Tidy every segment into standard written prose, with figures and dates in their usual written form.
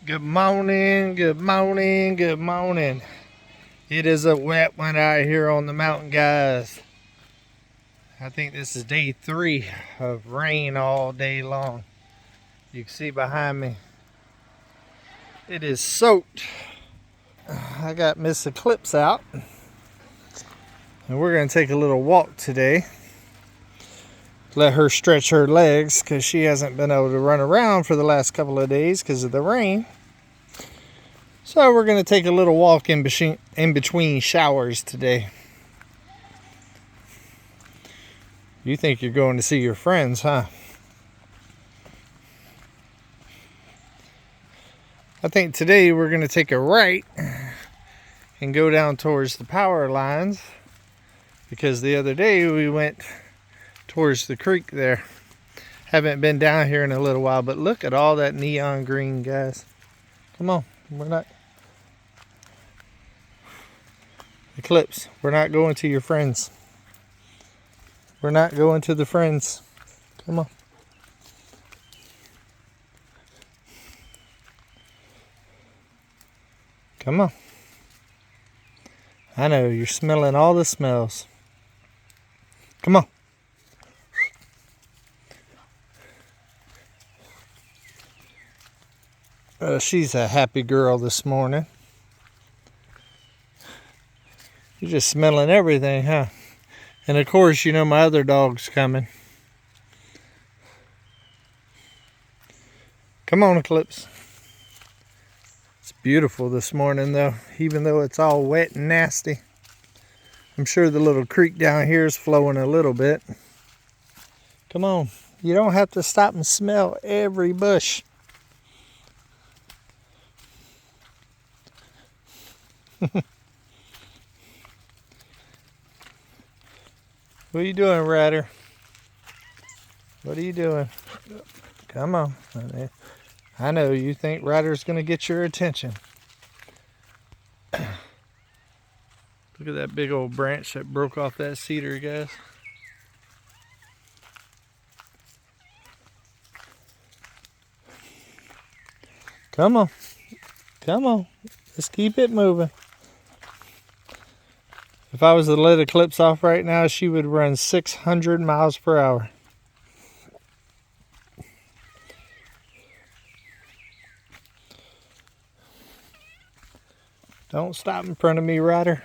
Good morning, good morning, good morning. It is a wet one out here on the mountain, guys. I think this is day 3 of rain all day long. You can see behind me, it is soaked. I got Miss Eclipse out, and we're going to take a little walk today. Let her stretch her legs because she hasn't been able to run around for the last couple of days because of the rain. So we're going to take a little walk in between showers today. You think you're going to see your friends, huh? I think today we're going to take a right and go down towards the power lines, because the other day we went towards the creek there. Haven't been down here in a little while, but look at all that neon green, guys. Come on, Eclipse, we're not going to your friends. We're not going to the friends. Come on. Come on. I know, you're smelling all the smells. Come on. She's a happy girl this morning. You're just smelling everything, huh? And of course, you know my other dog's coming. Come on, Eclipse. It's beautiful this morning, though, even though it's all wet and nasty. I'm sure the little creek down here is flowing a little bit. Come on. You don't have to stop and smell every bush. What are you doing, Ryder? What are you doing? Come on. I know you think Ryder's going to get your attention. Look at that big old branch that broke off that cedar, guys. Come on. Come on. Let's keep it moving. If I was to let Eclipse off right now, she would run 600 miles per hour. Don't stop in front of me, Ryder.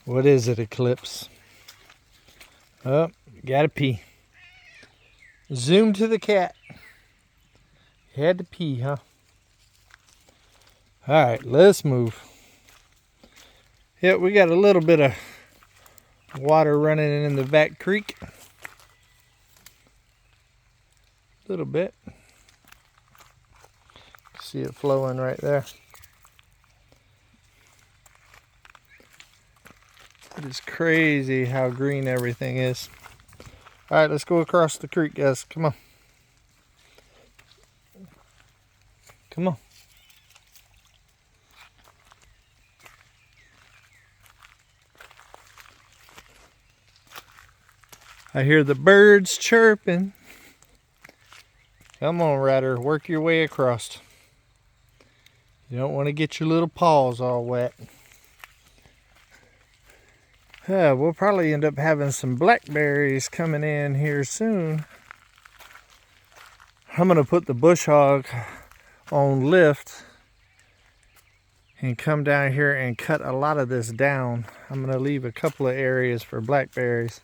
What is it, Eclipse? Oh, you gotta pee. Zoom to the cat. You had to pee, huh? Alright, let's move. Yeah, we got a little bit of water running in the back creek. A little bit. See it flowing right there. It is crazy how green everything is. Alright, let's go across the creek, guys. Come on. Come on. I hear the birds chirping. Come on, Ryder. Work your way across. You don't want to get your little paws all wet. We'll probably end up having some blackberries coming in here soon. I'm going to put the bush hog on lift and come down here and cut a lot of this down. I'm going to leave a couple of areas for blackberries,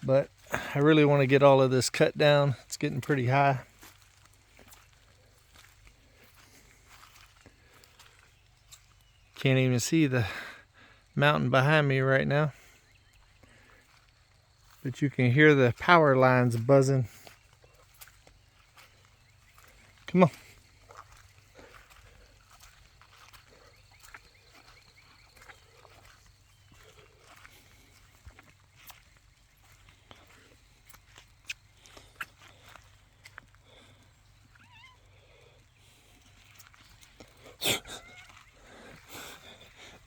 but I really want to get all of this cut down. It's getting pretty high. Can't even see the mountain behind me right now, but you can hear the power lines buzzing. Come on.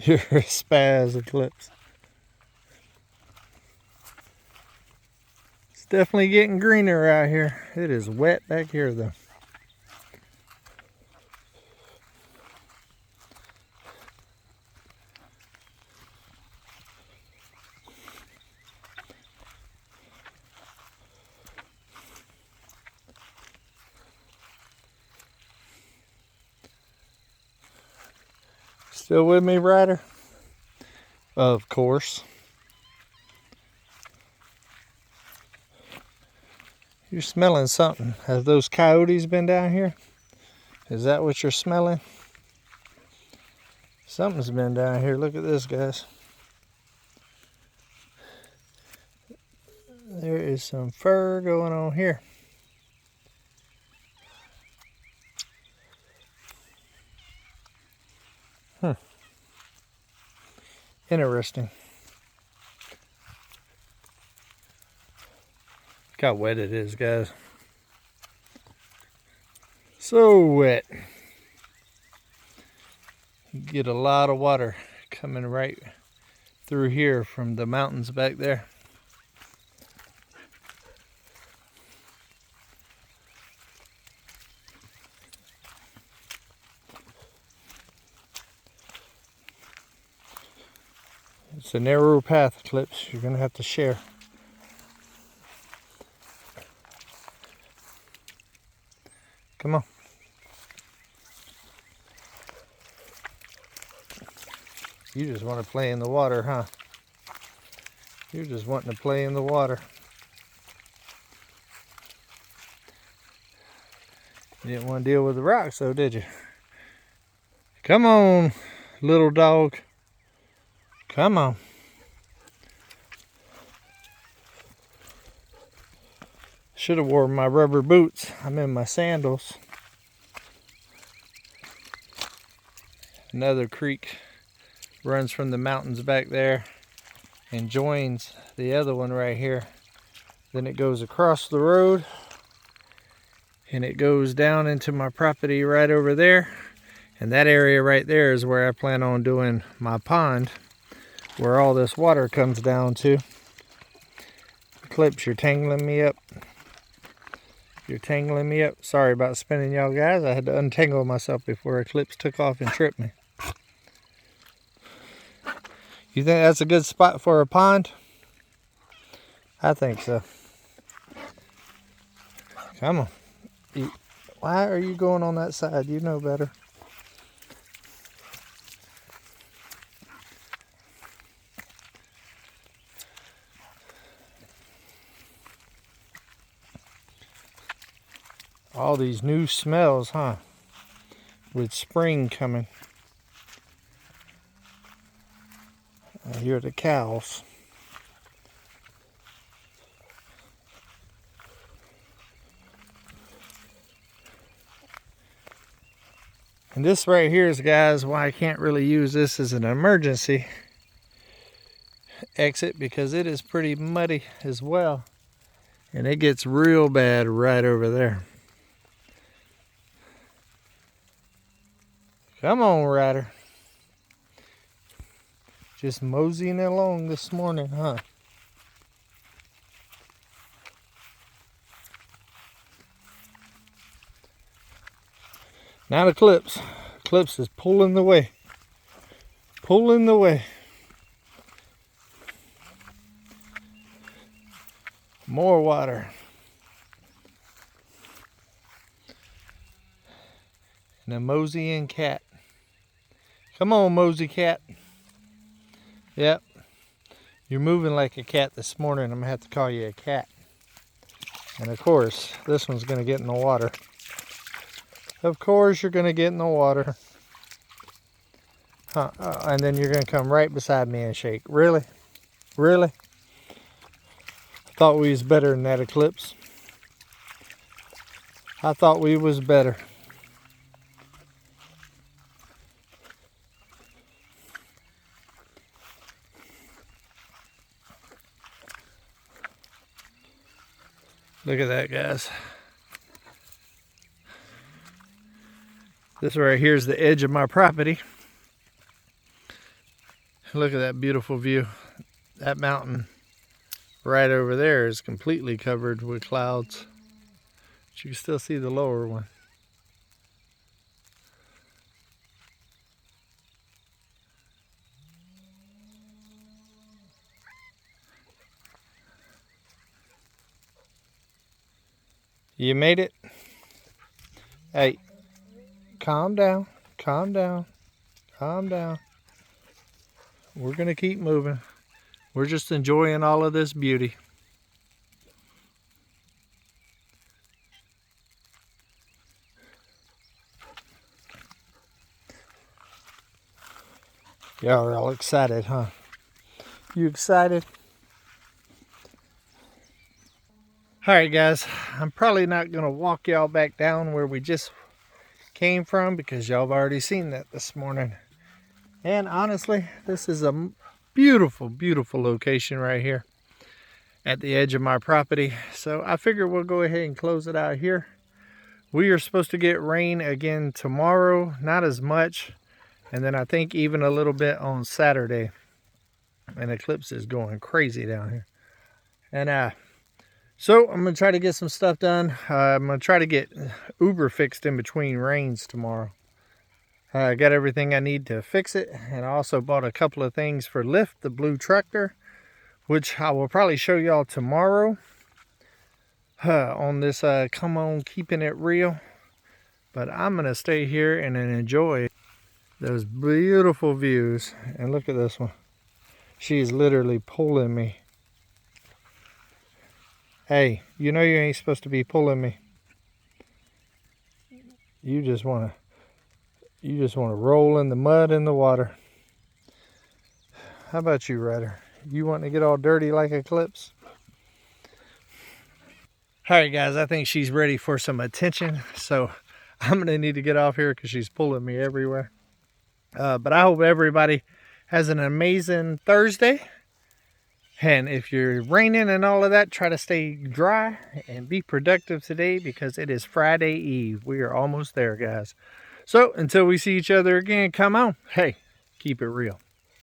You're a spaz, Eclipse. It's definitely getting greener out here. It is wet back here though. Still with me, Ryder? Of course. You're smelling something. Have those coyotes been down here? Is that what you're smelling? Something's been down here. Look at this, guys. There is some fur going on here. Interesting. Look how wet it is, guys. So wet. You get a lot of water coming right through here from the mountains back there. It's a narrow path, Eclipse. You're going to have to share. Come on. You just want to play in the water, huh? You're just wanting to play in the water. You didn't want to deal with the rocks, though, did you? Come on, little dog. Come on. Should have worn my rubber boots. I'm in my sandals. Another creek runs from the mountains back there and joins the other one right here. Then it goes across the road and it goes down into my property right over there. And that area right there is where I plan on doing my pond, where all this water comes down to. Eclipse, you're tangling me up. You're tangling me up. Sorry about spinning y'all, guys. I had to untangle myself before Eclipse took off and tripped me. You think that's a good spot for a pond? I think so. Come on. Why are you going on that side? You know better. All these new smells, huh? With spring coming. I hear the cows. And this right here is, guys, why I can't really use this as an emergency exit, because it is pretty muddy as well. And it gets real bad right over there. Come on, Ryder. Just moseying along this morning, huh? Now Eclipse. Eclipse is pulling the way. Pulling the way. More water. And a moseying cat. Come on, mosey cat. Yep. You're moving like a cat this morning. I'm going to have to call you a cat. And of course, this one's going to get in the water. Of course you're going to get in the water. Huh. And then you're going to come right beside me and shake. Really? Really? I thought we was better than that, Eclipse. I thought we was better. Look at that, guys. This right here is the edge of my property. Look at that beautiful view. That mountain right over there is completely covered with clouds. But you can still see the lower one. You made it. Hey, calm down, calm down, calm down. We're gonna keep moving. We're just enjoying all of this beauty. Y'all are all excited, huh? You excited? Alright guys, I'm probably not going to walk y'all back down where we just came from because y'all have already seen that this morning. And honestly, this is a beautiful, beautiful location right here at the edge of my property. So I figure we'll go ahead and close it out here. We are supposed to get rain again tomorrow, not as much. And then I think even a little bit on Saturday. And Eclipse is going crazy down here. And so I'm going to try to get some stuff done. I'm going to try to get Uber fixed in between rains tomorrow. I got everything I need to fix it. And I also bought a couple of things for Lyft, the blue tractor, which I will probably show y'all tomorrow on this Come On Keeping It Real. But I'm going to stay here and enjoy those beautiful views. And look at this one. She's literally pulling me. Hey, you know you ain't supposed to be pulling me. You just want to roll in the mud and the water. How about you, Ryder? You want to get all dirty like Eclipse? Alright guys, I think she's ready for some attention. So I'm going to need to get off here because she's pulling me everywhere. But I hope everybody has an amazing Thursday. And if you're raining and all of that, try to stay dry and be productive today because it is Friday Eve. We are almost there, guys. So until we see each other again, come on. Hey, keep it real.